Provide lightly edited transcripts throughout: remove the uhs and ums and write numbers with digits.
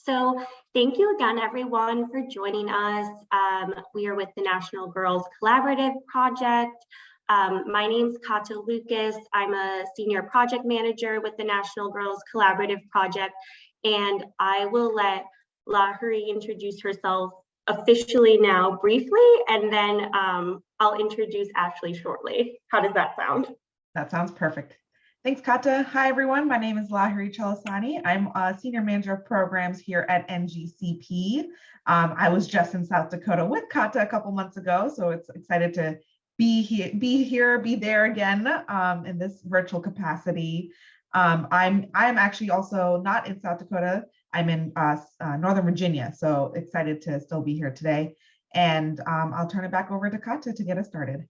So thank you again, everyone, for joining us. We are with the National Girls Collaborative Project. My name is Kata Lucas. I'm a senior project manager with the National Girls Collaborative Project, and I will let Lahari introduce herself officially now briefly, and then I'll introduce Ashley shortly. How does that sound? That sounds perfect. Thanks, Kata. Hi, everyone. My name is Lahari Chalasani. I'm a senior manager of programs here at NGCP. I was just in South Dakota with Kata a couple months ago, so it's excited to be there again in this virtual capacity. I'm actually also not in South Dakota. I'm in Northern Virginia, so excited to still be here today. And I'll turn it back over to Kata to get us started.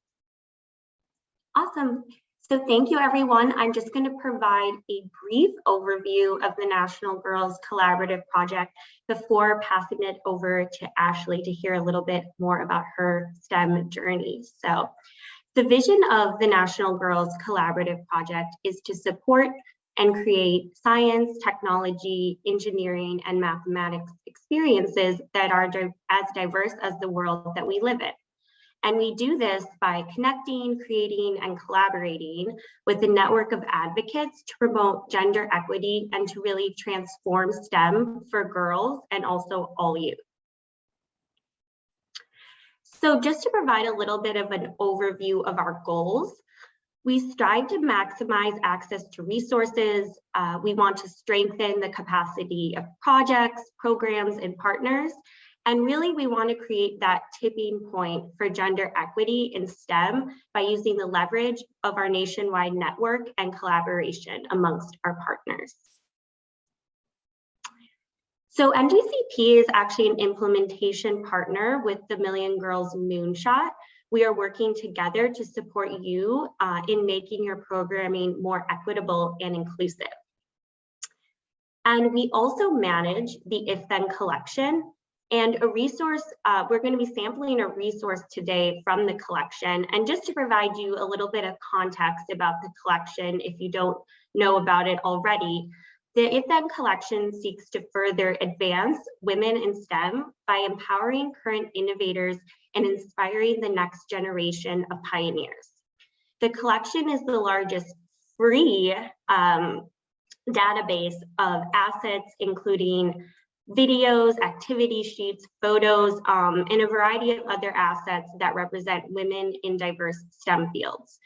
Awesome. So thank you, everyone. I'm just going to provide a brief overview of the National Girls Collaborative Project before passing it over to Ashley to hear a little bit more about her STEM journey. So the vision of the National Girls Collaborative Project is to support and create science, technology, engineering, and mathematics experiences that are as diverse as the world that we live in. And we do this by connecting, creating, and collaborating with a network of advocates to promote gender equity and to really transform STEM for girls and also all youth. So just to provide a little bit of an overview of our goals, we strive to maximize access to resources. We want to strengthen the capacity of projects, programs, and partners. And really, we want to create that tipping point for gender equity in STEM by using the leverage of our nationwide network and collaboration amongst our partners. So NGCP is actually an implementation partner with the Million Girls Moonshot. We are working together to support you in making your programming more equitable and inclusive. And we also manage the If Then collection. And a resource, we're going to be sampling a resource today from the collection. And just to provide you a little bit of context about the collection, if you don't know about it already, the If Then collection seeks to further advance women in STEM by empowering current innovators and inspiring the next generation of pioneers. The collection is the largest free database of assets, including videos, activity sheets, photos, and a variety of other assets that represent women in diverse STEM fields.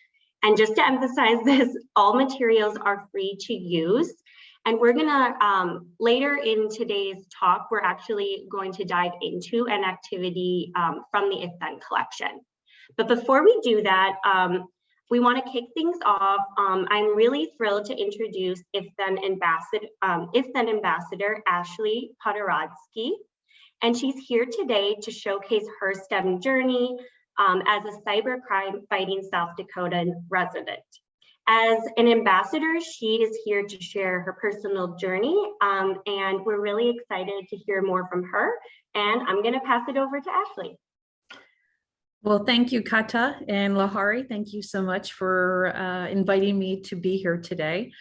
And just to emphasize this, all materials are free to use. And we're gonna, later in today's talk, we're actually going to dive into an activity from the If Then collection. But before we do that, we want to kick things off. I'm really thrilled to introduce If Then Ambassador Ashley Podorodsky, and she's here today to showcase her STEM journey as a cybercrime fighting South Dakota resident. As an ambassador, she is here to share her personal journey, and we're really excited to hear more from her. And I'm going to pass it over to Ashley. Well, thank you, Kata and Lahari. Thank you so much for inviting me to be here today.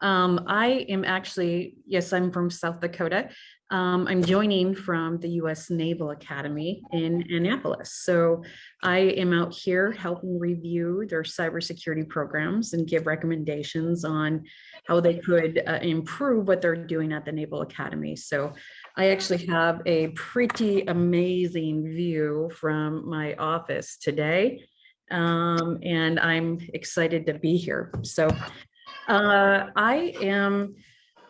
I am actually, yes, I'm from South Dakota. I'm joining from the U.S. Naval Academy in Annapolis. So I am out here helping review their cybersecurity programs and give recommendations on how they could improve what they're doing at the Naval Academy. So I actually have a pretty amazing view from my office today, and I'm excited to be here. So I am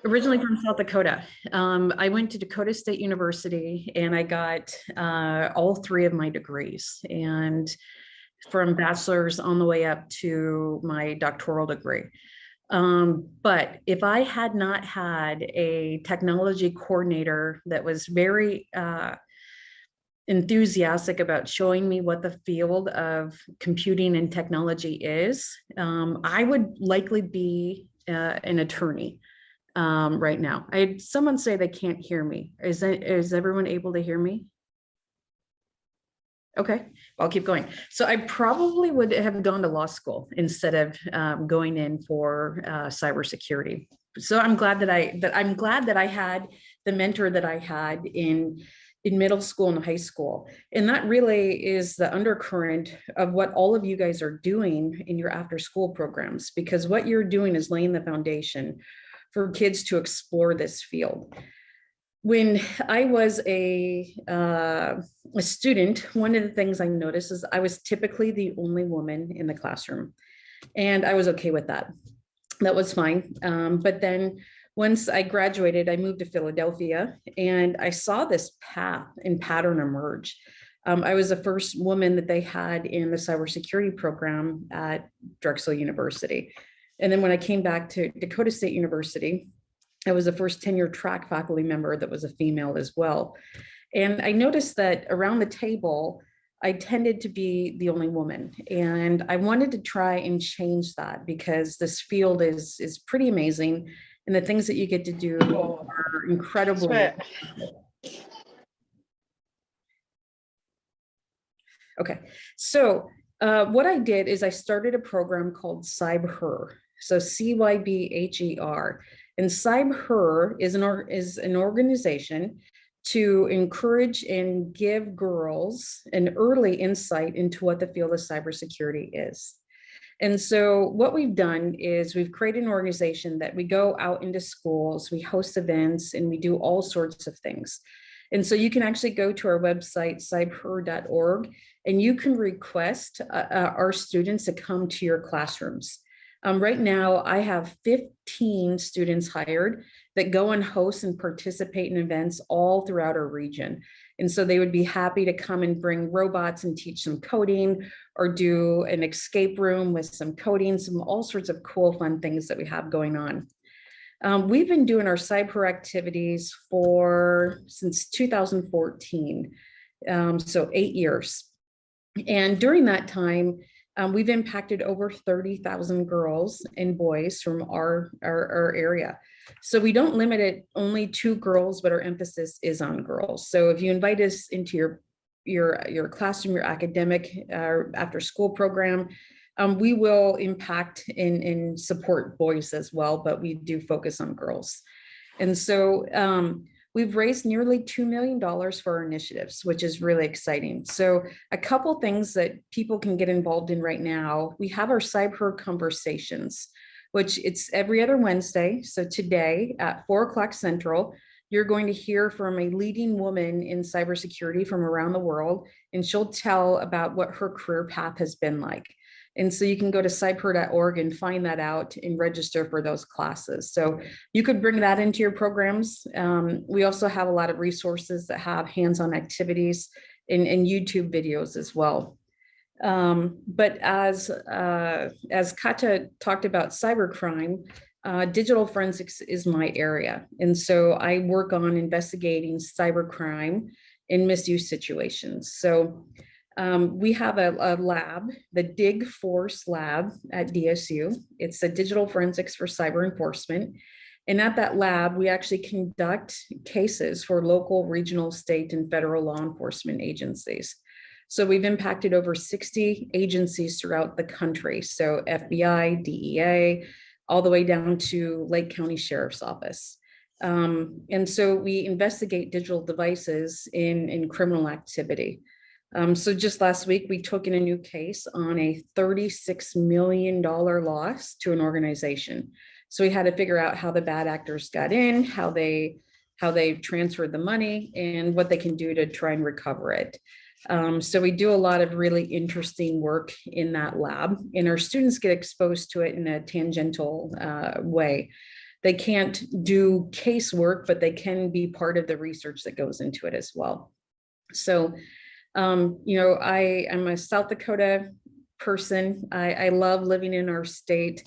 originally from South Dakota. I went to Dakota State University and I got all three of my degrees, and from bachelor's on the way up to my doctoral degree. But if I had not had a technology coordinator that was very enthusiastic about showing me what the field of computing and technology is, I would likely be an attorney right now. I had someone say they can't hear me. Is everyone able to hear me? Okay, I'll keep going. So I probably would have gone to law school instead of going in for cybersecurity. So I'm glad that I had the mentor that I had in middle school and high school. And that really is the undercurrent of what all of you guys are doing in your after school programs, because what you're doing is laying the foundation for kids to explore this field. When I was a student, one of the things I noticed is I was typically the only woman in the classroom, and I was okay with that. That was fine. But then once I graduated, I moved to Philadelphia, and I saw this path and pattern emerge. I was the first woman that they had in the cybersecurity program at Drexel University. And then when I came back to Dakota State University, I was the first tenure track faculty member that was a female as well. And I noticed that around the table, I tended to be the only woman. And I wanted to try and change that, because this field is pretty amazing. And the things that you get to do are incredible. Okay, so what I did is I started a program called CybHer. So CYBHER. And CybHer is an organization to encourage and give girls an early insight into what the field of cybersecurity is. And so what we've done is we've created an organization that we go out into schools, we host events, and we do all sorts of things. And so you can actually go to our website, cybher.org, and you can request our students to come to your classrooms. Right now, I have 15 students hired that go and host and participate in events all throughout our region. And so they would be happy to come and bring robots and teach some coding, or do an escape room with some coding, some all sorts of cool, fun things that we have going on. We've been doing our cyber activities since 2014, so 8 years. And during that time, we've impacted over 30,000 girls and boys from our area. So we don't limit it only to girls, but our emphasis is on girls. So if you invite us into your classroom, your academic after school program, we will impact and support boys as well, but we do focus on girls. And so we've raised nearly $2 million for our initiatives, which is really exciting. So a couple things that people can get involved in right now. We have our Cyber Conversations, which it's every other Wednesday. So today at 4 o'clock Central, you're going to hear from a leading woman in cybersecurity from around the world, and she'll tell about what her career path has been like. And so you can go to cyber.org and find that out and register for those classes. So you could bring that into your programs. We also have a lot of resources that have hands-on activities and YouTube videos as well. But as Kata talked about cybercrime, digital forensics is my area. And so I work on investigating cybercrime in misuse situations. So we have a lab, the Dig Force Lab at DSU. It's a digital forensics for cyber enforcement. And at that lab, we actually conduct cases for local, regional, state, and federal law enforcement agencies. So we've impacted over 60 agencies throughout the country. So FBI, DEA, all the way down to Lake County Sheriff's Office. And so we investigate digital devices in criminal activity. So just last week, we took in a new case on a $36 million loss to an organization. So we had to figure out how the bad actors got in, how they transferred the money, and what they can do to try and recover it. So we do a lot of really interesting work in that lab, and our students get exposed to it in a tangential way. They can't do casework, but they can be part of the research that goes into it as well. So, I am a South Dakota person. I love living in our state.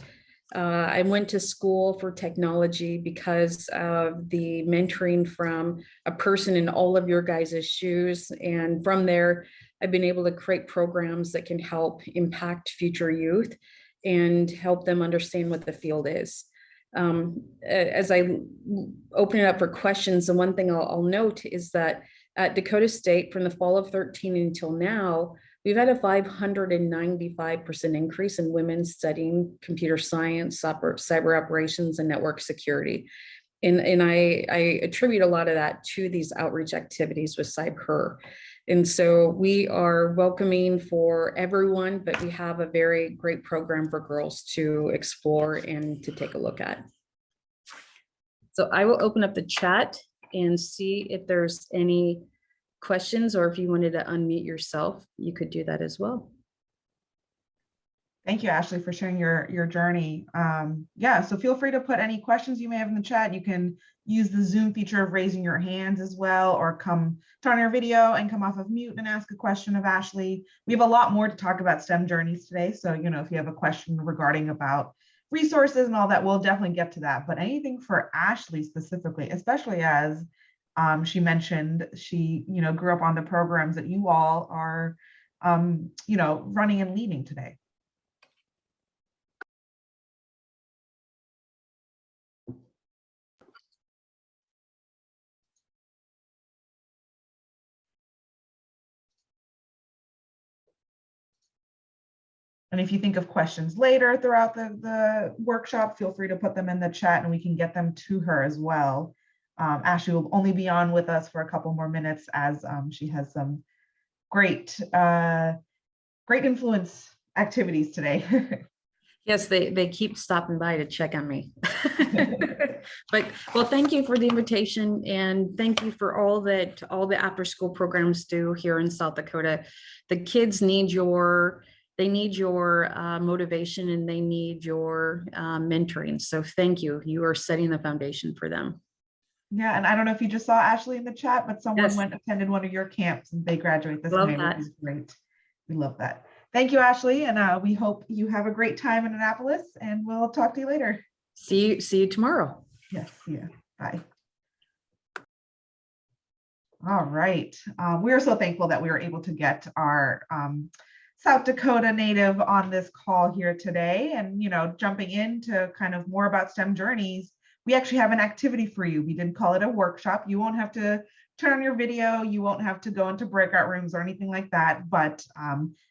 I went to school for technology because of the mentoring from a person in all of your guys' shoes. And from there, I've been able to create programs that can help impact future youth and help them understand what the field is. As I open it up for questions, the one thing I'll note is that at Dakota State, from the fall of 13 until now, We've had a 595% increase in women studying computer science, cyber operations, and network security. And I attribute a lot of that to these outreach activities with CyberHer. And so we are welcoming for everyone, but we have a very great program for girls to explore and to take a look at. So I will open up the chat and see if there's any questions, or if you wanted to unmute yourself, you could do that as well. Thank you, Ashley, for sharing your journey. Yeah, so feel free to put any questions you may have in the chat. You can use the Zoom feature of raising your hands as well, or turn on your video and come off of mute and ask a question of Ashley. We have a lot more to talk about STEM journeys today. So, you know, if you have a question regarding about resources and all that, we'll definitely get to that. But anything for Ashley specifically, especially as she mentioned, she, you know, grew up on the programs that you all are, you know, running and leading today. And if you think of questions later throughout the workshop, feel free to put them in the chat and we can get them to her as well. Ashley will only be on with us for a couple more minutes as she has some great influence activities today. Yes, they keep stopping by to check on me. But well, thank you for the invitation, and thank you for all the after school programs do here in South Dakota. The kids need your motivation, and they need your mentoring. So thank you. You are setting the foundation for them. Yeah, and I don't know if you just saw Ashley in the chat, but someone attended one of your camps and they graduate this May, which is great. We love that. Thank you, Ashley, and we hope you have a great time in Annapolis, and we'll talk to you later. See you tomorrow. Yes, see you. Bye. All right. We are so thankful that we were able to get our South Dakota native on this call here today. And, you know, jumping into kind of more about STEM journeys, we actually have an activity for you. We didn't call it a workshop. You won't have to turn on your video. You won't have to go into breakout rooms or anything like that, but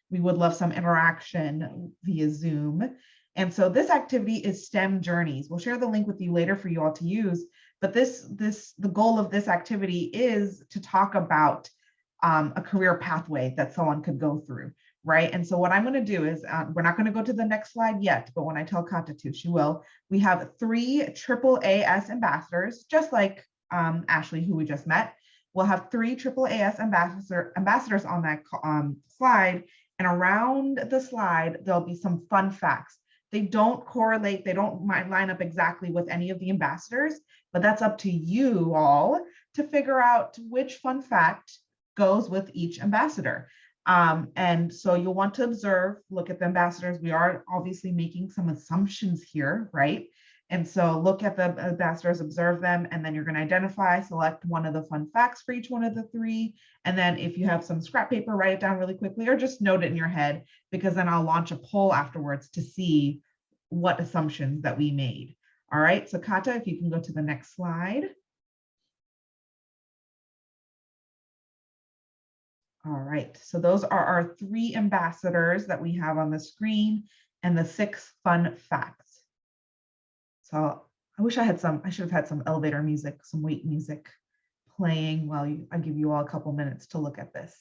we would love some interaction via Zoom. And so this activity is STEM Journeys. We'll share the link with you later for you all to use, but the goal of this activity is to talk about a career pathway that someone could go through, right? And so what I'm gonna do is, we're not gonna go to the next slide yet, but when I tell Kata to, she will. We have 3 AAAS ambassadors, just like Ashley, who we just met. We'll have 3 AAAS ambassadors on that slide, and around the slide, there'll be some fun facts. They don't correlate, they don't line up exactly with any of the ambassadors, but that's up to you all to figure out which fun fact goes with each ambassador. And so you'll want to observe, look at the ambassadors. We are obviously making some assumptions here, right? And so look at the ambassadors, observe them, and then you're going to identify, select one of the fun facts for each one of the 3. And then if you have some scrap paper, write it down really quickly, or just note it in your head, because then I'll launch a poll afterwards to see what assumptions that we made. All right, so Kata, if you can go to the next slide. All right, so those are our 3 ambassadors that we have on the screen and the 6 fun facts. So I wish I should have had some elevator music, some wait music playing while I give you all a couple minutes to look at this.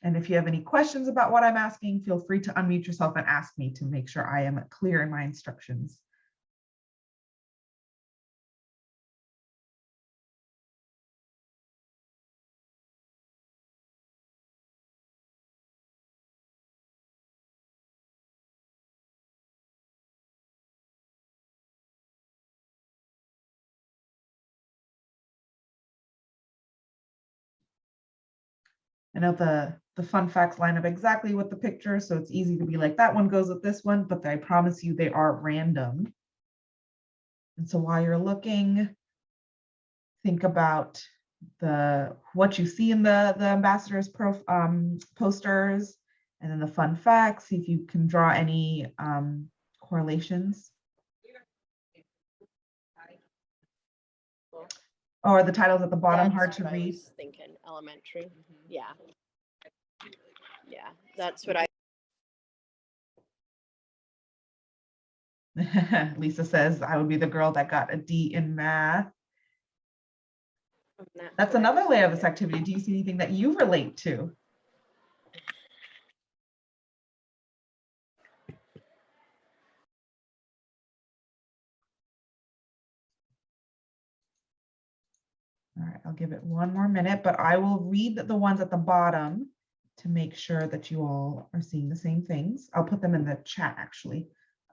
And if you have any questions about what I'm asking, feel free to unmute yourself and ask me to make sure I am clear in my instructions. I know the fun facts line up exactly with the picture, so it's easy to be like, that one goes with this one, but I promise you they are random. And so while you're looking, think about what you see in the ambassadors posters, and then the fun facts, see if you can draw any correlations. Or the titles at the bottom That's hard to what I read? was thinking, elementary. Yeah. Yeah, that's what I. Lisa says, I would be the girl that got a D in math. That's another layer of this activity. Do you see anything that you relate to? All right, I'll give it one more minute, but I will read the ones at the bottom to make sure that you all are seeing the same things. I'll put them in the chat actually.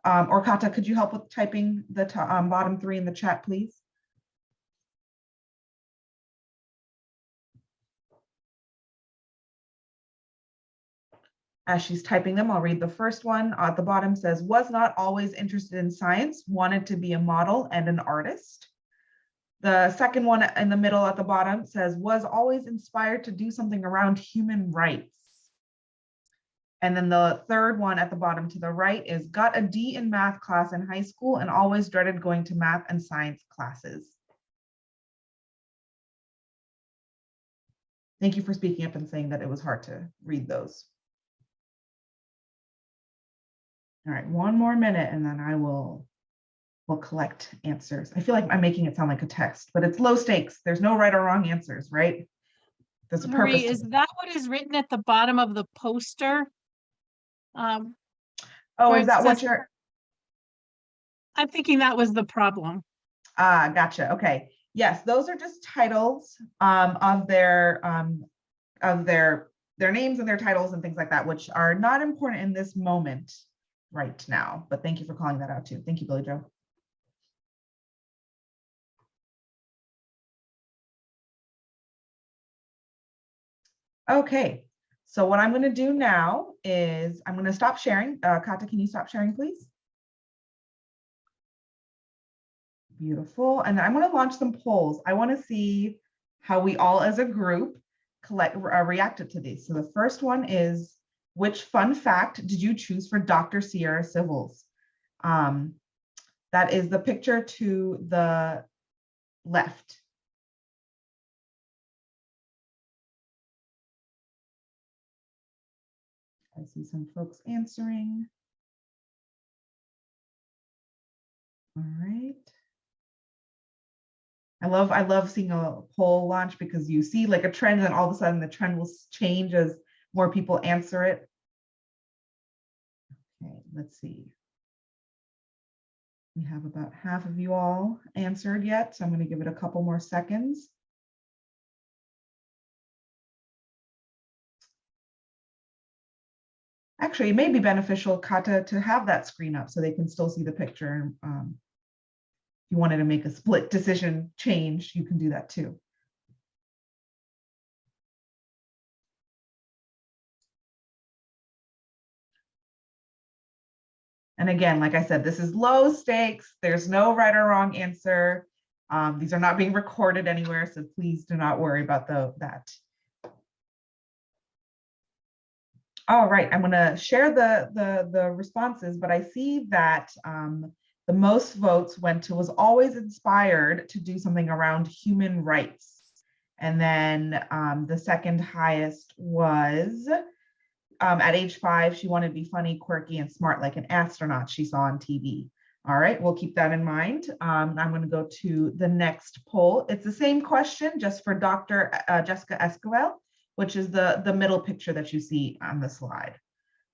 Or Kata, could you help with typing the bottom 3 in the chat, please? As she's typing them, I'll read the first one. At the bottom says, was not always interested in science, wanted to be a model and an artist. The second one in the middle at the bottom says, was always inspired to do something around human rights. And then the third one at the bottom to the right is, got a D in math class in high school and always dreaded going to math and science classes. Thank you for speaking up and saying that it was hard to read those. All right, one more minute and then I will collect answers. I feel like I'm making it sound like a text, but it's low stakes. There's no right or wrong answers, right? There's a purpose. Marie, is that what is written at the bottom of the poster? Oh, where is it that what says- you're? I'm thinking that was the problem. Ah, gotcha. Okay. Yes, those are just titles of their names and their titles and things like that, which are not important in this moment right now. But thank you for calling that out too. Thank you, Billy Joe. Okay, so what I'm going to do now is I'm going to stop sharing. Kata, can you stop sharing, please? Beautiful. And I'm going to launch some polls. I want to see how we all as a group reacted to these. So the first one is, which fun fact did you choose for Dr. Sierra Civils? That is the picture to the left. I see some folks answering. All right. I love seeing a poll launch because you see like a trend and all of a sudden the trend will change as more people answer it. Okay, let's see. We have about half of you all answered yet, so I'm going to give it a couple more seconds. Actually, it may be beneficial, Kata, to have that screen up so they can still see the picture. If you wanted to make a split decision change, you can do that too. And again, like I said, this is low stakes. There's no right or wrong answer. These are not being recorded anywhere, so please do not worry about that. All right, I'm going to share the responses, but I see that the most votes went to, was always inspired to do something around human rights. And then the second highest was, at age 5, she wanted to be funny, quirky, and smart like an astronaut she saw on TV. All right, we'll keep that in mind. I'm going to go to the next poll. It's the same question, just for Dr. Jessica Esquivel, which is the middle picture that you see on the slide.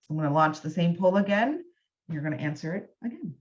So I'm going to launch the same poll again. You're going to answer it again.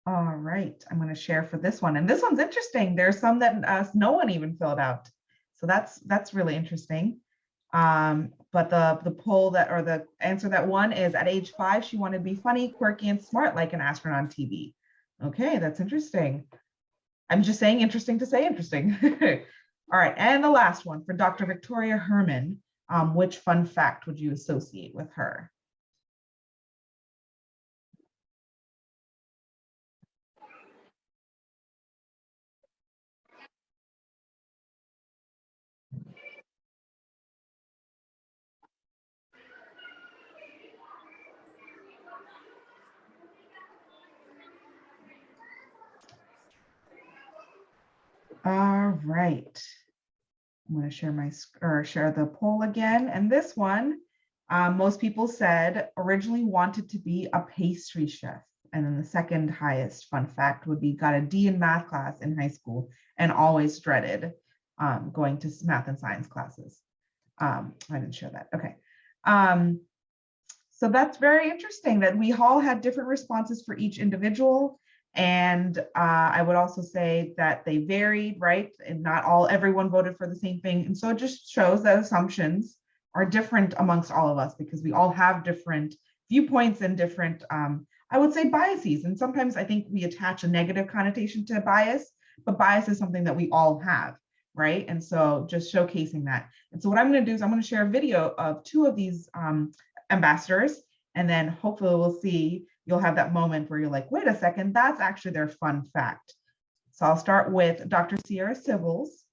All right, I'm going to share for this one. And this one's interesting. There's some that no one even filled out. So that's really interesting. But the poll that, or the answer that won is, at age 5, she wanted to be funny, quirky, and smart like an astronaut on TV. Okay, that's interesting. I'm just saying interesting to say interesting. All right, and the last one for Dr. Victoria Herman. Which fun fact would you associate with her? All right. I'm going to share the poll again. And this one, most people said originally wanted to be a pastry chef. And then the second highest fun fact would be got a D in math class in high school and always dreaded going to math and science classes. I didn't share that. Okay. So that's very interesting that we all had different responses for each individual. And I would also say that they varied, right? And not everyone voted for the same thing. And so it just shows that assumptions are different amongst all of us because we all have different viewpoints and different, I would say, biases. And sometimes I think we attach a negative connotation to bias, but bias is something that we all have, right? And so just showcasing that. And so what I'm going to do is I'm going to share a video of two of these ambassadors, and then hopefully we'll see, you'll have that moment where you're like, wait a second, that's actually their fun fact. So I'll start with Dr. Sierra Civils.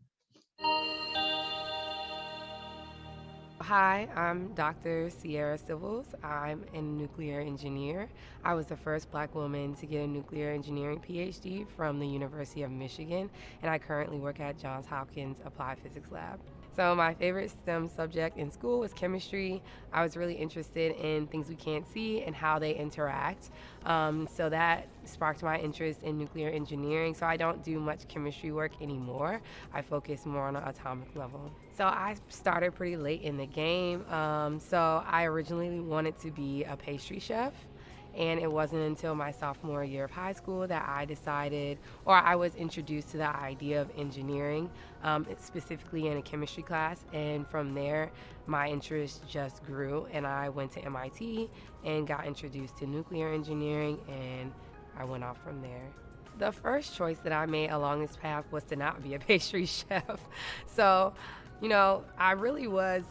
Hi, I'm Dr. Sierra Civils. I'm a nuclear engineer. I was the first Black woman to get a nuclear engineering PhD from the University of Michigan, and I currently work at Johns Hopkins Applied Physics Lab. So my favorite STEM subject in school was chemistry. I was really interested in things we can't see and how they interact. So that sparked my interest in nuclear engineering. So I don't do much chemistry work anymore. I focus more on an atomic level. So I started pretty late in the game. So I originally wanted to be a pastry chef. And it wasn't until my sophomore year of high school that I decided, or I was introduced to the idea of engineering, specifically in a chemistry class. And from there, my interest just grew. And I went to MIT and got introduced to nuclear engineering, and I went off from there. The first choice that I made along this path was to not be a pastry chef. So, I really was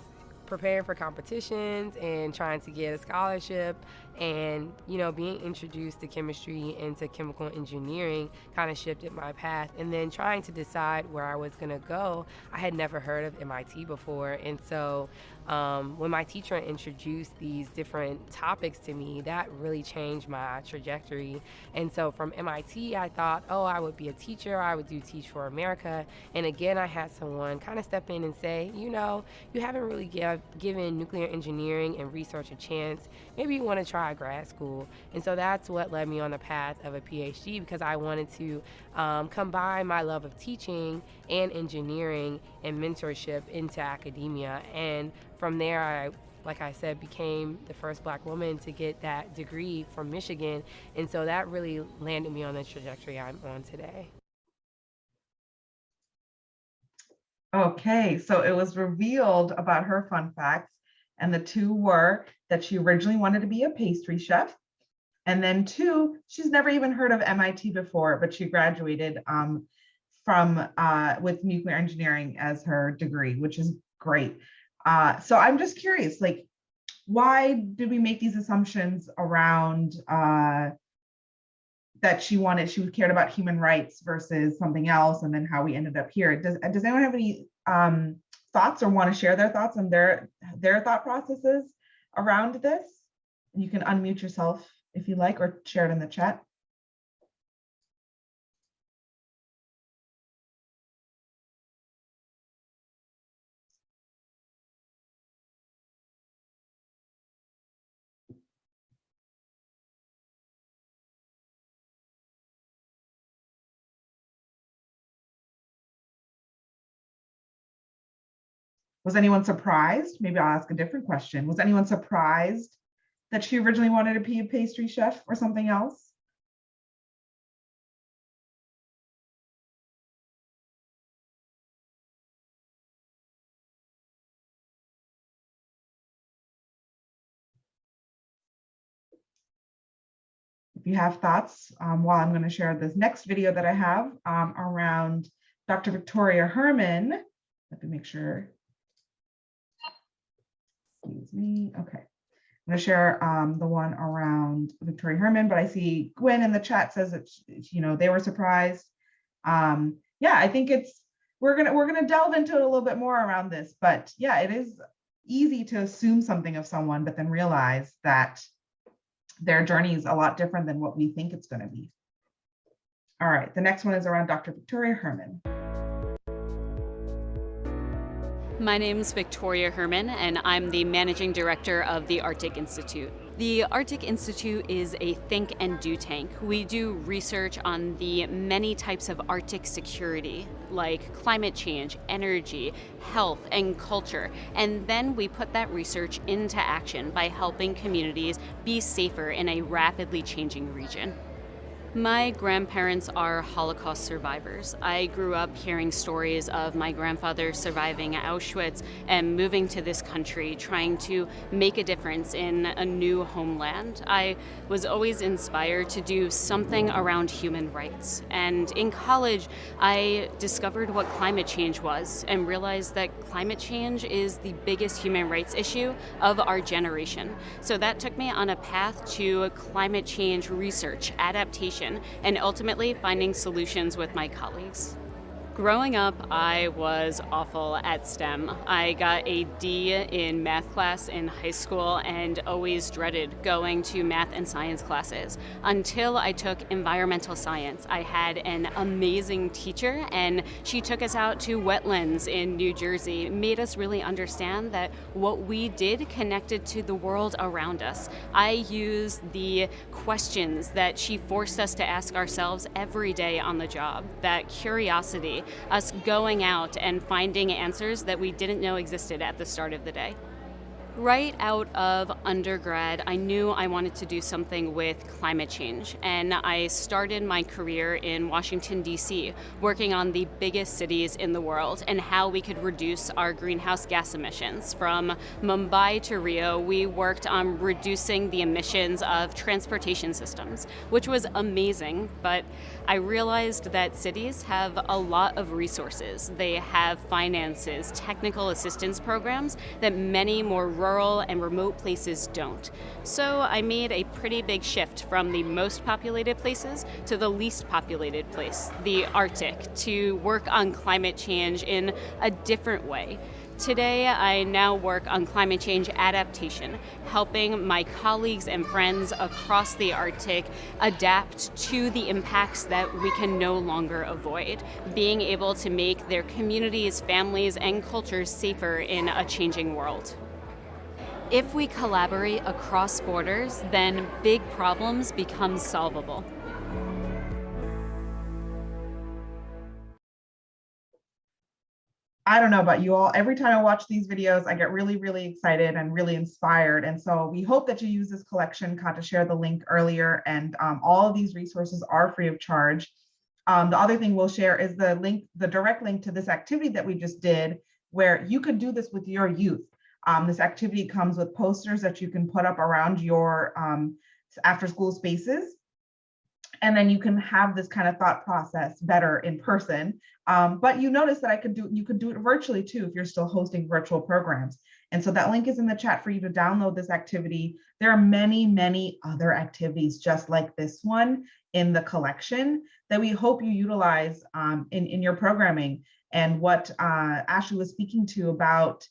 preparing for competitions and trying to get a scholarship, and being introduced to chemistry and to chemical engineering kind of shifted my path. And then trying to decide where I was going to go, I had never heard of MIT before, and so when my teacher introduced these different topics to me, that really changed my trajectory. And so from MIT, I thought, oh, I would be a teacher. I would do Teach for America. And again, I had someone kind of step in and say, you haven't really given nuclear engineering and research a chance. Maybe you want to try grad school. And so that's what led me on the path of a PhD, because I wanted to combine my love of teaching and engineering and mentorship into academia. And from there, I, like I said, became the first Black woman to get that degree from Michigan. And so that really landed me on the trajectory I'm on today. Okay, so it was revealed about her fun facts, and the two were that she originally wanted to be a pastry chef. And then two, she's never even heard of MIT before, but she graduated with nuclear engineering as her degree, which is great. So I'm just curious, like, why did we make these assumptions around that she cared about human rights versus something else, and then how we ended up here? Does anyone have any thoughts or want to share their thoughts on their thought processes around this? You can unmute yourself if you like, or share it in the chat. Was anyone surprised? Maybe I'll ask a different question. Was anyone surprised that she originally wanted to be a pastry chef or something else? If you have thoughts, while I'm going to share this next video that I have around Dr. Victoria Herman, Let me make sure. Excuse me. Okay. I'm going to share the one around Victoria Herman, but I see Gwen in the chat says that, you know, they were surprised. Yeah, I think we're gonna delve into it a little bit more around this, but yeah, it is easy to assume something of someone, but then realize that their journey is a lot different than what we think it's going to be. All right, the next one is around Dr. Victoria Herman. My name is Victoria Herman, and I'm the Managing Director of the Arctic Institute. The Arctic Institute is a think and do tank. We do research on the many types of Arctic security, like climate change, energy, health, and culture. And then we put that research into action by helping communities be safer in a rapidly changing region. My grandparents are Holocaust survivors. I grew up hearing stories of my grandfather surviving Auschwitz and moving to this country, trying to make a difference in a new homeland. I was always inspired to do something around human rights. And in college, I discovered what climate change was and realized that climate change is the biggest human rights issue of our generation. So that took me on a path to climate change research, adaptation, and ultimately finding solutions with my colleagues. Growing up, I was awful at STEM. I got a D in math class in high school and always dreaded going to math and science classes until I took environmental science. I had an amazing teacher, and she took us out to wetlands in New Jersey, made us really understand that what we did connected to the world around us. I used the questions that she forced us to ask ourselves every day on the job, that curiosity, us going out and finding answers that we didn't know existed at the start of the day. Right out of undergrad, I knew I wanted to do something with climate change, and I started my career in Washington, D.C., working on the biggest cities in the world and how we could reduce our greenhouse gas emissions. From Mumbai to Rio, we worked on reducing the emissions of transportation systems, which was amazing, but I realized that cities have a lot of resources. They have finances, technical assistance programs that many more rural and remote places don't. So I made a pretty big shift from the most populated places to the least populated place, the Arctic, to work on climate change in a different way. Today, I now work on climate change adaptation, helping my colleagues and friends across the Arctic adapt to the impacts that we can no longer avoid, being able to make their communities, families, and cultures safer in a changing world. If we collaborate across borders, then big problems become solvable. I don't know about you all. Every time I watch these videos, I get really, really excited and really inspired. And so we hope that you use this collection. Kata shared the link earlier, and all of these resources are free of charge. The other thing we'll share is the link, the direct link to this activity that we just did, where you could do this with your youth. This activity comes with posters that you can put up around your after school spaces. And then you can have this kind of thought process better in person. But you notice that you could do it virtually too if you're still hosting virtual programs. And so that link is in the chat for you to download this activity. There are many, many other activities just like this one in the collection that we hope you utilize in your programming. And what Ashley was speaking to about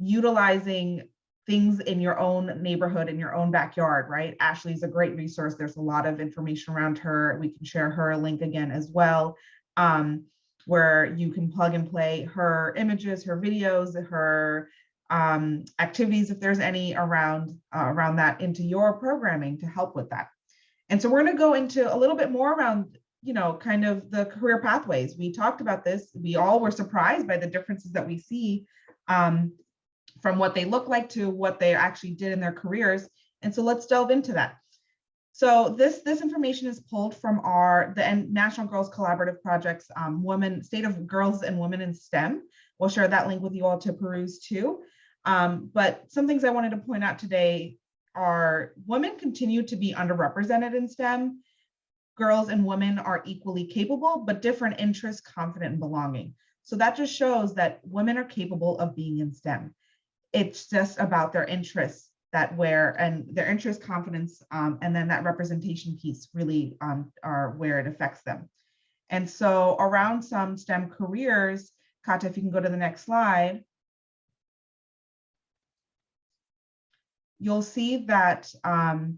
utilizing things in your own neighborhood, in your own backyard, right? Ashley's a great resource. There's a lot of information around her. We can share her link again as well, where you can plug and play her images, her videos, her activities, if there's any around that, into your programming to help with that. And so we're going to go into a little bit more around, you know, kind of the career pathways. We talked about this. We all were surprised by the differences that we see from what they look like to what they actually did in their careers. And so let's delve into that. So this information is pulled from the National Girls Collaborative Project's State of Girls and Women in STEM. We'll share that link with you all to peruse too. But some things I wanted to point out today are women continue to be underrepresented in STEM. Girls and women are equally capable, but different interests, confident, and belonging. So that just shows that women are capable of being in STEM. It's just about their interests and their interest, confidence, and then that representation piece really are where it affects them. And so around some STEM careers, Kata, if you can go to the next slide, you'll see that there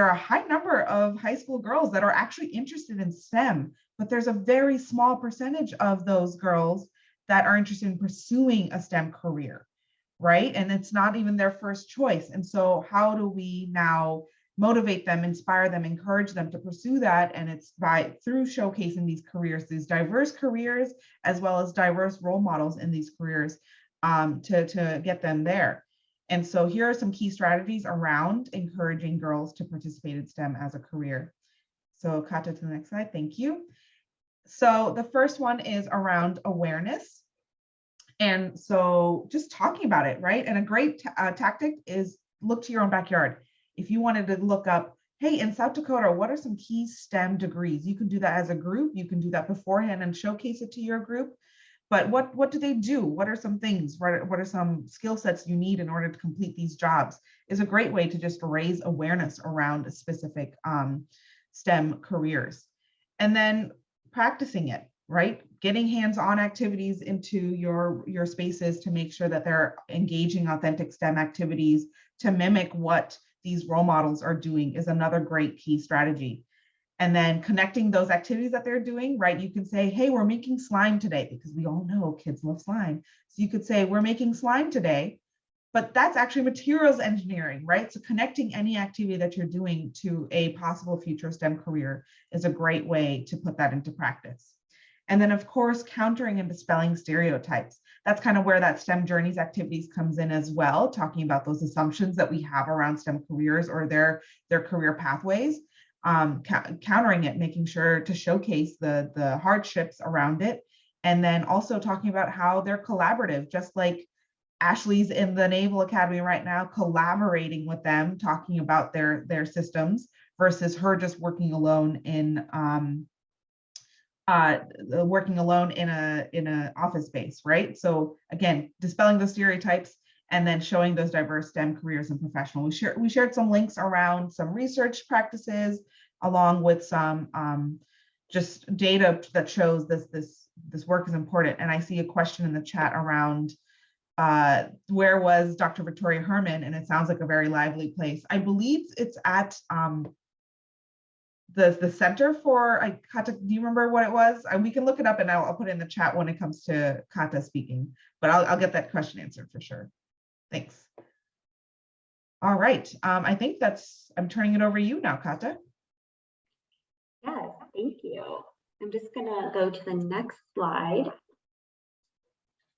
are a high number of high school girls that are actually interested in STEM, but there's a very small percentage of those girls that are interested in pursuing a STEM career, right? And it's not even their first choice. And so how do we now motivate them, inspire them, encourage them to pursue that? And it's through showcasing these careers, these diverse careers, as well as diverse role models in these careers to get them there. And so here are some key strategies around encouraging girls to participate in STEM as a career. So Kata, to the next slide, thank you. So the first one is around awareness. And so just talking about it, right? And a great tactic is look to your own backyard. If you wanted to look up, hey, in South Dakota, what are some key STEM degrees? You can do that as a group. You can do that beforehand and showcase it to your group. But what do they do? What are some things? What are some skill sets you need in order to complete these jobs? Is a great way to just raise awareness around a specific STEM careers. And then practicing it, right? Getting hands-on activities into your spaces to make sure that they're engaging authentic STEM activities to mimic what these role models are doing is another great key strategy. And then connecting those activities that they're doing, right? You can say, hey, we're making slime today, because we all know kids love slime. So you could say, we're making slime today, but that's actually materials engineering, right? So connecting any activity that you're doing to a possible future STEM career is a great way to put that into practice. And then of course, countering and dispelling stereotypes. That's kind of where that STEM Journeys activities comes in as well, talking about those assumptions that we have around STEM careers or their career pathways. Countering it, making sure to showcase the hardships around it, and then also talking about how they're collaborative, just like Ashley's in the Naval Academy right now, collaborating with them, talking about their systems versus her just working alone in a office space, right? So again, dispelling those stereotypes and then showing those diverse STEM careers and professionals. We shared some links around some research practices, along with some just data that shows this work is important. And I see a question in the chat around where was Dr. Victoria Herman, and it sounds like a very lively place. I believe it's at the center for, Kata, do you remember what it was? We can look it up and I'll put it in the chat when it comes to Kata speaking, but I'll get that question answered for sure. Thanks. All right, I think I'm turning it over to you now, Kata. Yes, thank you. I'm just gonna go to the next slide.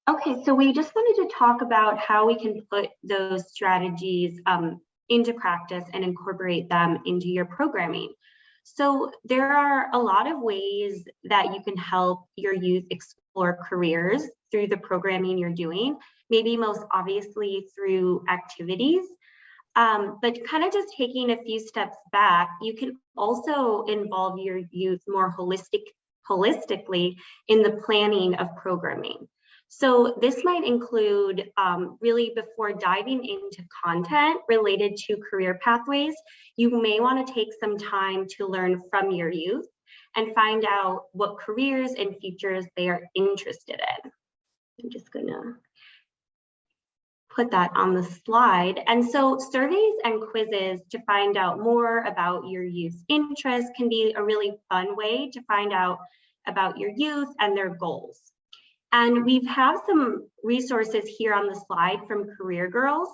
Okay, so we just wanted to talk about how we can put those strategies into practice and incorporate them into your programming. So there are a lot of ways that you can help your youth explore careers through the programming you're doing, maybe most obviously through activities. But kind of just taking a few steps back, you can also involve your youth more holistically in the planning of programming. So this might include really before diving into content related to career pathways, you may want to take some time to learn from your youth and find out what careers and futures they are interested in. I'm just gonna put that on the slide. And so surveys and quizzes to find out more about your youth's interests can be a really fun way to find out about your youth and their goals. And we have some resources here on the slide from Career Girls.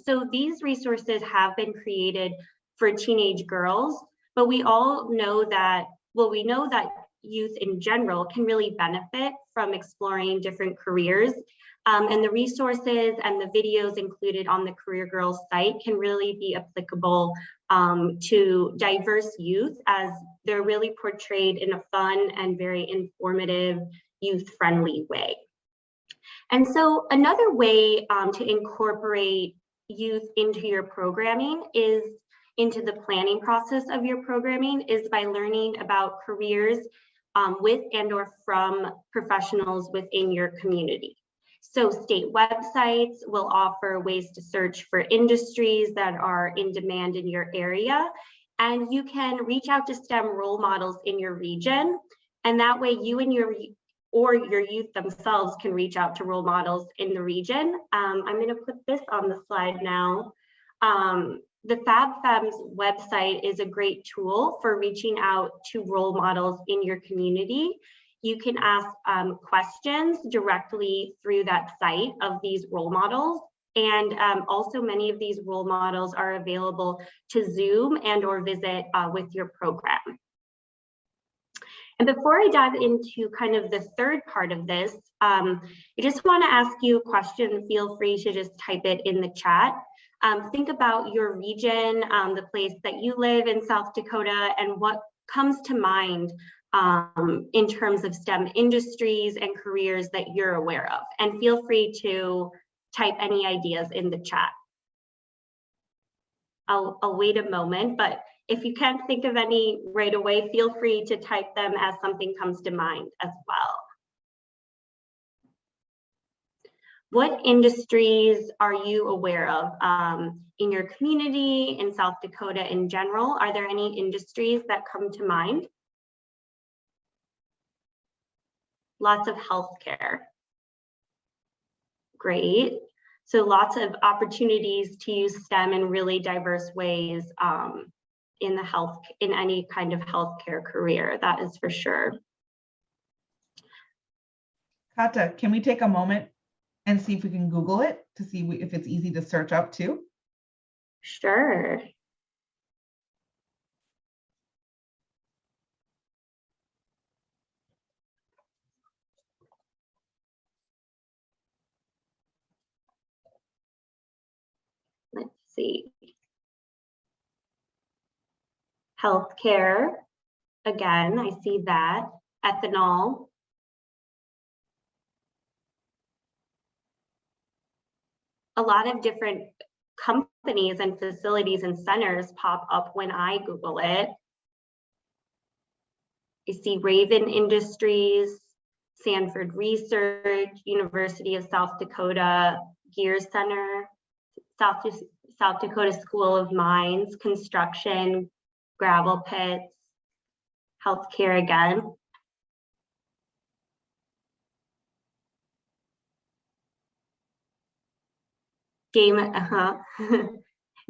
So these resources have been created for teenage girls, but we all know that, well, we know that youth in general can really benefit from exploring different careers. And the resources and the videos included on the Career Girls site can really be applicable to diverse youth, as they're really portrayed in a fun and very informative, youth-friendly way. And so another way to incorporate youth into your programming into the planning process of your programming is by learning about careers with and or from professionals within your community. So state websites will offer ways to search for industries that are in demand in your area. And you can reach out to STEM role models in your region. And that way you and your youth themselves can reach out to role models in the region. I'm going to put this on the slide now. The FabFems website is a great tool for reaching out to role models in your community. You can ask questions directly through that site of these role models. And also many of these role models are available to Zoom and or visit with your program. And before I dive into kind of the third part of this, I just want to ask you a question. Feel free to just type it in the chat. Think about your region, the place that you live in South Dakota, and what comes to mind in terms of STEM industries and careers that you're aware of. And feel free to type any ideas in the chat. I'll wait a moment, but if you can't think of any right away, feel free to type them as something comes to mind as well. What industries are you aware of in your community, in South Dakota in general? Are there any industries that come to mind? Lots of healthcare. Great. So lots of opportunities to use STEM in really diverse ways in any kind of healthcare career, that is for sure. Kata, can we take a moment and see if we can Google it to see if it's easy to search up too? Sure. Let's see. Healthcare, again, I see that. Ethanol. A lot of different companies and facilities and centers pop up when I Google it. I see Raven Industries, Sanford Research, University of South Dakota Gear Center, South Dakota School of Mines, construction, gravel pits, healthcare again. Game,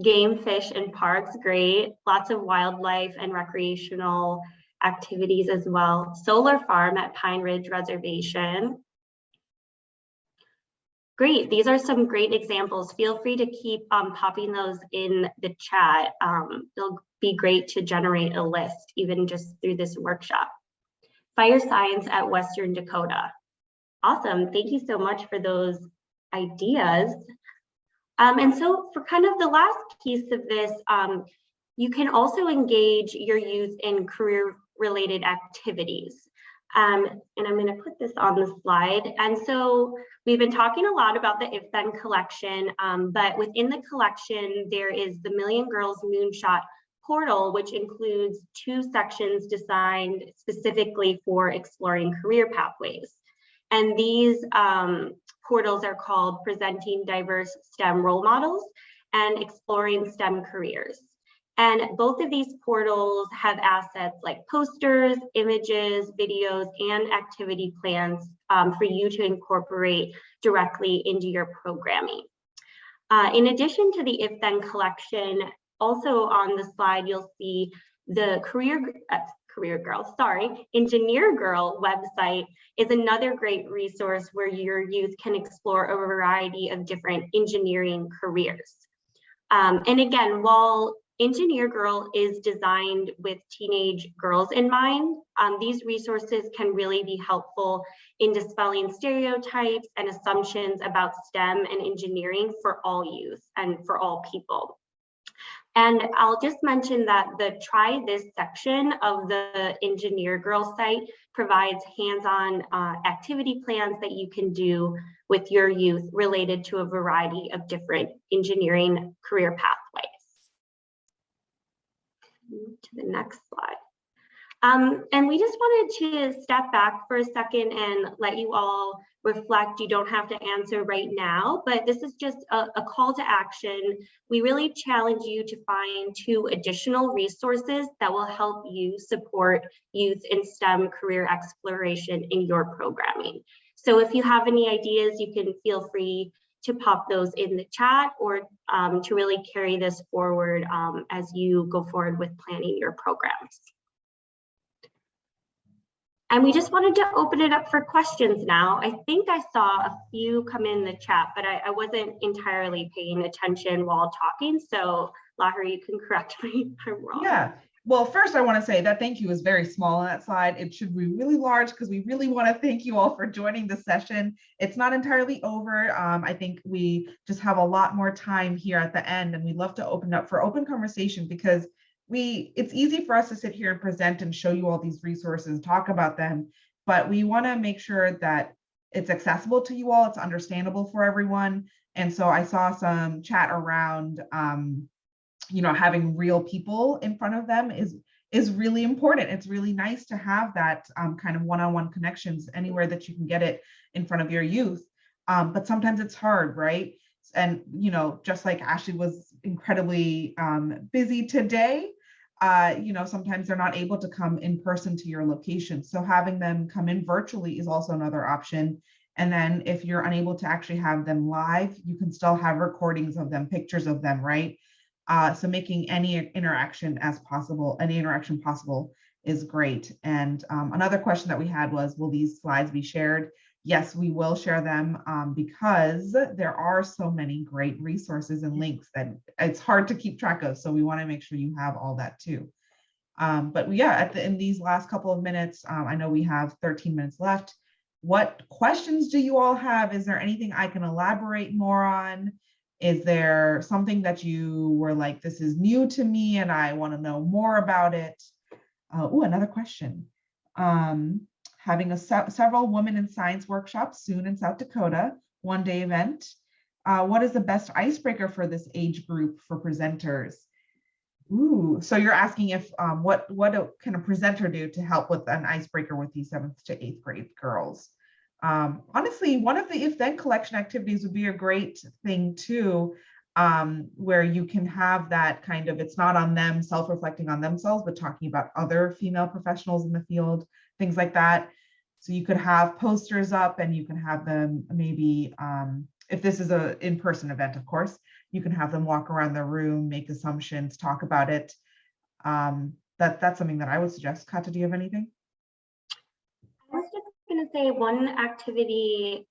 game, fish, and parks, great. Lots of wildlife and recreational activities as well. Solar farm at Pine Ridge Reservation. Great, these are some great examples. Feel free to keep popping those in the chat. It'll be great to generate a list, even just through this workshop. Fire science at Western Dakota. Awesome, thank you so much for those ideas. And so for kind of the last piece of this, you can also engage your youth in career-related activities. And I'm going to put this on the slide. And so we've been talking a lot about the If Then collection, but within the collection, there is the Million Girls Moonshot portal, which includes 2 sections designed specifically for exploring career pathways. And these portals are called Presenting Diverse STEM Role Models and Exploring STEM Careers. And both of these portals have assets like posters, images, videos, and activity plans for you to incorporate directly into your programming. In addition to the If Then collection, also on the slide, you'll see the Engineer Girl website is another great resource where your youth can explore a variety of different engineering careers. And again, while Engineer Girl is designed with teenage girls in mind, these resources can really be helpful in dispelling stereotypes and assumptions about STEM and engineering for all youth and for all people. And I'll just mention that the Try This section of the Engineer Girl site provides hands-on activity plans that you can do with your youth related to a variety of different engineering career pathways. Move to the next slide. And we just wanted to step back for a second and let you all reflect. You don't have to answer right now, but this is just a call to action. We really challenge you to find 2 additional resources that will help you support youth in STEM career exploration in your programming. So if you have any ideas, you can feel free to pop those in the chat, or to really carry this forward as you go forward with planning your programs. And we just wanted to open it up for questions now. I think I saw a few come in the chat, but I wasn't entirely paying attention while talking. So Lahari, you can correct me if I'm wrong. Yeah. Well, first I want to say that thank you is very small on that slide. It should be really large because we really want to thank you all for joining the session. It's not entirely over. I think we just have a lot more time here at the end, and we'd love to open up for open conversation, because it's easy for us to sit here and present and show you all these resources, talk about them, but we want to make sure that it's accessible to you all, it's understandable for everyone. And so I saw some chat around, having real people in front of them is really important. It's really nice to have that kind of one-on-one connections anywhere that you can get it in front of your youth. But sometimes it's hard, right? And, just like Ashley was incredibly busy today, sometimes they're not able to come in person to your location. So having them come in virtually is also another option. And then if you're unable to actually have them live, you can still have recordings of them, pictures of them, right? So making any interaction possible is great. And another question that we had was, will these slides be shared? Yes, we will share them because there are so many great resources and links that it's hard to keep track of. So we want to make sure you have all that too. But yeah, in these last couple of minutes, I know we have 13 minutes left. What questions do you all have? Is there anything I can elaborate more on? Is there something that you were like, this is new to me and I want to know more about it? Another question. Having several Women in Science workshops soon in South Dakota, one-day event. What is the best icebreaker for this age group for presenters? So you're asking if what can a presenter do to help with an icebreaker with these 7th to 8th grade girls? Honestly, one of the if then collection activities would be a great thing too, where you can have that kind of, it's not on them, self-reflecting on themselves, but talking about other female professionals in the field, things like that. So you could have posters up and you can have them maybe, if this is an in-person event, of course, you can have them walk around the room, make assumptions, talk about it. That's something that I would suggest. Kata, do you have anything? I was just going to say one activity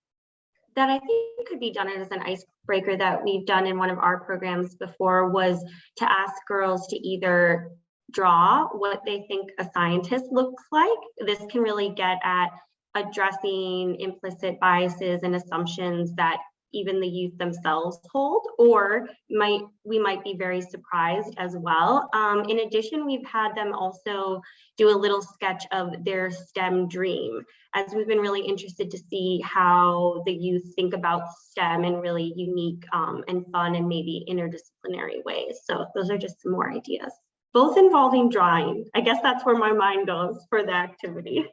that I think could be done as an icebreaker that we've done in one of our programs before was to ask girls to either draw what they think a scientist looks like. This can really get at addressing implicit biases and assumptions that even the youth themselves hold, or we might be very surprised as well. In addition, we've had them also do a little sketch of their STEM dream, as we've been really interested to see how the youth think about STEM in really unique and fun and maybe interdisciplinary ways. So those are just some more ideas, both involving drawing. I guess that's where my mind goes for the activity.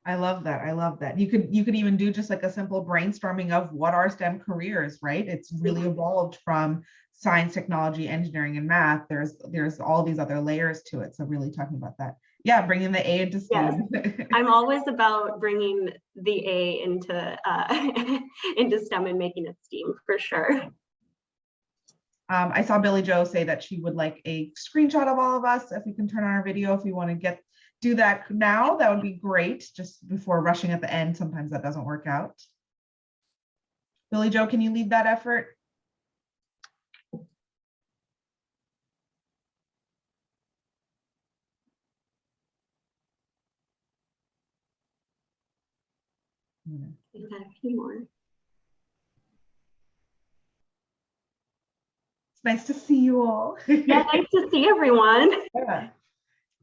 I love that. I love that. You could even do just like a simple brainstorming of what are STEM careers, right? It's really evolved from science, technology, engineering, and math. There's all these other layers to it. So really talking about that. Yeah, bringing the A into STEM. Yes. I'm always about bringing the A into into STEM and making it STEAM for sure. I saw Billy Joe say that she would like a screenshot of all of us. If we can turn on our video, if we want to do that now, that would be great, just before rushing at the end. Sometimes that doesn't work out. Billy Joe, can you lead that effort? We've got a few more. It's nice to see you all. Yeah, nice to see everyone. Yeah.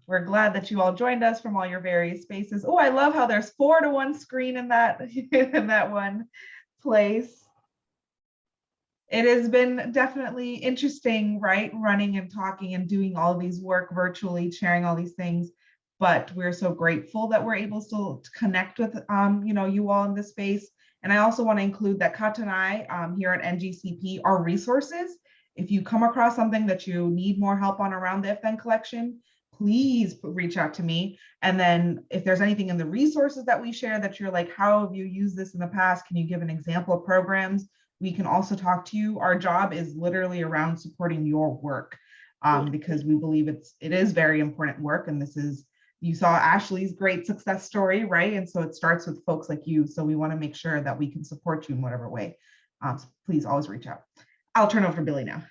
We're glad that you all joined us from all your various spaces. Oh, I love how there's 4-to-1 screen in that in that one place. It has been definitely interesting, right? Running and talking and doing all these work virtually, sharing all these things. but we're so grateful that we're able still to connect with you all in this space. And I also want to include that Kata and I here at NGCP are resources. If you come across something that you need more help on around the If Then collection, please reach out to me. And then if there's anything in the resources that we share that you're like, how have you used this in the past? Can you give an example of programs? We can also talk to you. Our job is literally around supporting your work because we believe it is very important work. And you saw Ashley's great success story, right? And so it starts with folks like you. So we want to make sure that we can support you in whatever way. So please always reach out. I'll turn over to Billy now.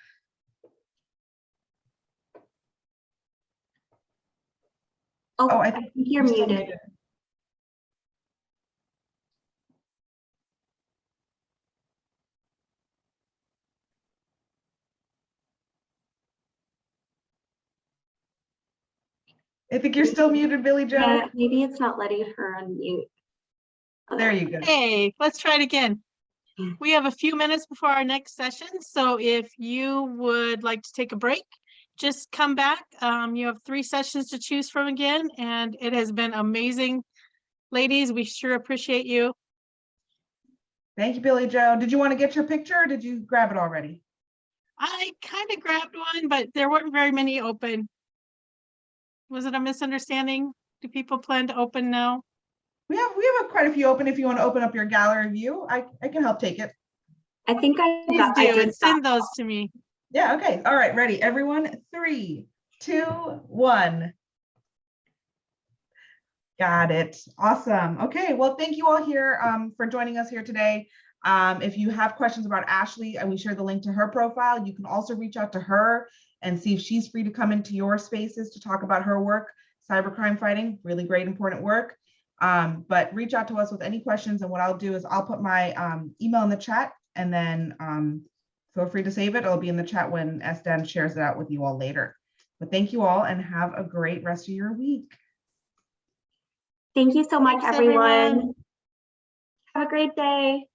Oh, I think you're muted. I think you're still muted, Billy Joe. Yeah, maybe it's not letting her unmute. Oh, there you go. Hey, let's try it again. We have a few minutes before our next session, so if you would like to take a break, just come back. You have 3 sessions to choose from again, and it has been amazing. Ladies, we sure appreciate you. Thank you, Billy Joe. Did you want to get your picture or did you grab it already? I kind of grabbed one, but there weren't very many open. Was it a misunderstanding? Do people plan to open now? We have quite a few open. If you want to open up your gallery view, I can help take it. I think Please do, and send those to me. Yeah, okay. All right, ready. Everyone, 3, 2, 1. Got it. Awesome. Okay, well, thank you all here for joining us here today. If you have questions about Ashley and we share the link to her profile, you can also reach out to her and see if she's free to come into your spaces to talk about her work. Cybercrime fighting, really great, important work. But reach out to us with any questions. And what I'll do is I'll put my email in the chat and then feel free to save it. It'll be in the chat when SDAN shares it out with you all later. But thank you all and have a great rest of your week. Thank you so much, Thanks, everyone. Have a great day.